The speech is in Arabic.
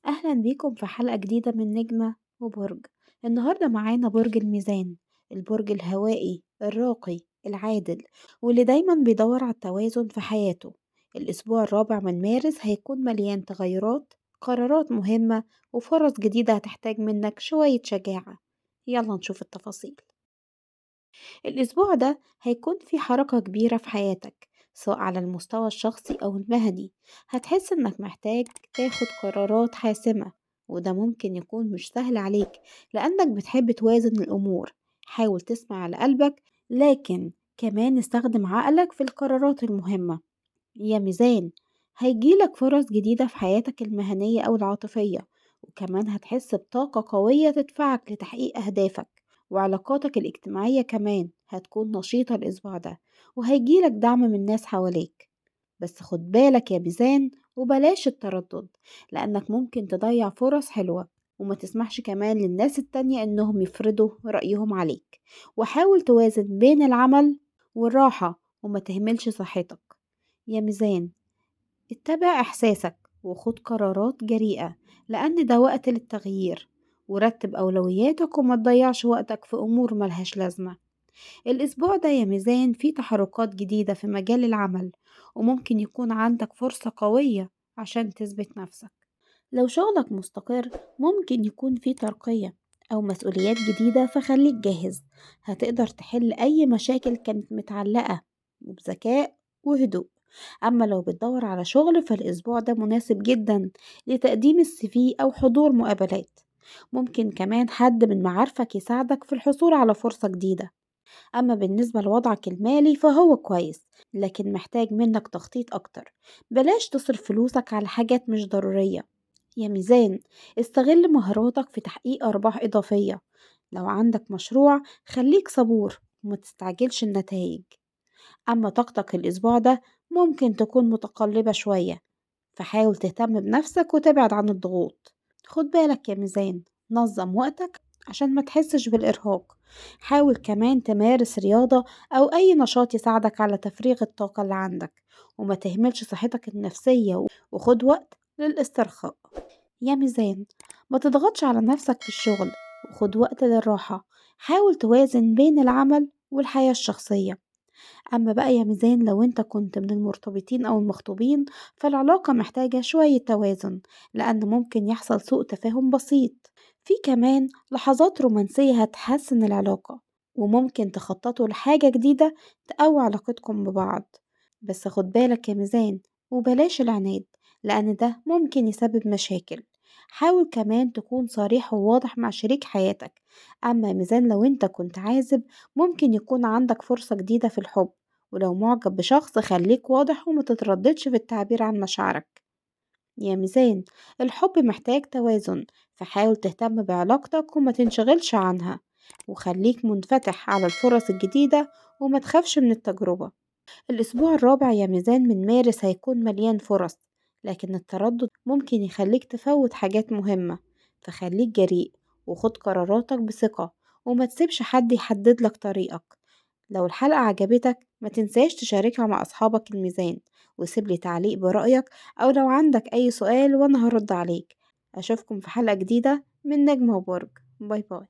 أهلا بيكم في حلقة جديدة من نجمة وبرج. النهاردة معانا برج الميزان، البرج الهوائي الراقي العادل واللي دايما بيدور على التوازن في حياته. الأسبوع الرابع من مارس هيكون مليان تغيرات، قرارات مهمة وفرص جديدة هتحتاج منك شوية شجاعة. يلا نشوف التفاصيل. الأسبوع ده هيكون في حركة كبيرة في حياتك، سواء على المستوى الشخصي أو المهني. هتحس إنك محتاج تاخد قرارات حاسمة، وده ممكن يكون مش سهل عليك لأنك بتحب توازن الأمور. حاول تسمع على قلبك، لكن كمان استخدم عقلك في القرارات المهمة. يا ميزان، هيجيلك فرص جديدة في حياتك المهنية أو العاطفية، وكمان هتحس بطاقة قوية تدفعك لتحقيق أهدافك. وعلاقاتك الاجتماعية كمان هتكون نشيطة الأسبوع ده، وهيجيلك دعم من ناس حواليك. بس خد بالك يا ميزان، وبلاش التردد، لأنك ممكن تضيع فرص حلوة. وما تسمحش كمان للناس التانية إنهم يفرضوا رأيهم عليك. وحاول توازن بين العمل والراحة، وما تهملش صحتك. يا ميزان، اتبع إحساسك وخد قرارات جريئة، لأن ده وقت للتغيير. ورتب أولوياتك وما تضيعش وقتك في أمور ملهاش لازمة. الأسبوع ده يا ميزان فيه تحركات جديدة في مجال العمل، وممكن يكون عندك فرصة قوية عشان تثبت نفسك. لو شغلك مستقر ممكن يكون فيه ترقية أو مسؤوليات جديدة، فخليك جاهز. هتقدر تحل أي مشاكل كانت متعلقة وبذكاء وهدوء. أما لو بتدور على شغل فالأسبوع ده مناسب جدا لتقديم السي في أو حضور مقابلات. ممكن كمان حد من معارفك يساعدك في الحصول على فرصة جديدة. أما بالنسبة لوضعك المالي فهو كويس، لكن محتاج منك تخطيط أكتر. بلاش تصرف فلوسك على حاجات مش ضرورية. يا ميزان، استغل مهاراتك في تحقيق أرباح إضافية. لو عندك مشروع خليك صبور وما تستعجلش النتائج. أما طاقتك الأسبوع ده ممكن تكون متقلبة شوية، فحاول تهتم بنفسك وتبعد عن الضغوط. خد بالك يا ميزان، نظم وقتك عشان ما تحسش بالإرهاق. حاول كمان تمارس رياضة أو أي نشاط يساعدك على تفريغ الطاقة اللي عندك. وما تهملش صحتك النفسية، وخد وقت للاسترخاء. يا ميزان، ما تضغطش على نفسك في الشغل، وخد وقت للراحة. حاول توازن بين العمل والحياة الشخصية. أما بقى يا ميزان، لو انت كنت من المرتبطين أو المخطوبين فالعلاقة محتاجة شوية توازن، لأن ممكن يحصل سوء تفاهم بسيط. في كمان لحظات رومانسية هتحسن العلاقة، وممكن تخططوا لحاجة جديدة تقوي علاقتكم ببعض. بس خد بالك يا ميزان، وبلاش العناد، لأن ده ممكن يسبب مشاكل. حاول كمان تكون صريح وواضح مع شريك حياتك. أما يا ميزان، لو انت كنت عازب ممكن يكون عندك فرصة جديدة في الحب. ولو معجب بشخص خليك واضح وما تترددش في التعبير عن مشاعرك. يا ميزان، الحب محتاج توازن، فحاول تهتم بعلاقتك وما تنشغلش عنها. وخليك منفتح على الفرص الجديدة وما تخافش من التجربة. الأسبوع الرابع يا ميزان من مارس هيكون مليان فرص، لكن التردد ممكن يخليك تفوت حاجات مهمة. فخليك جريء وخد قراراتك بثقة، وما تسيبش حد يحدد لك طريقك. لو الحلقة عجبتك ما تنساش تشاركها مع أصحابك الميزان، وسيبلي تعليق برأيك، أو لو عندك أي سؤال وأنا هرد عليك. أشوفكم في حلقة جديدة من نجمة وبرج. باي باي.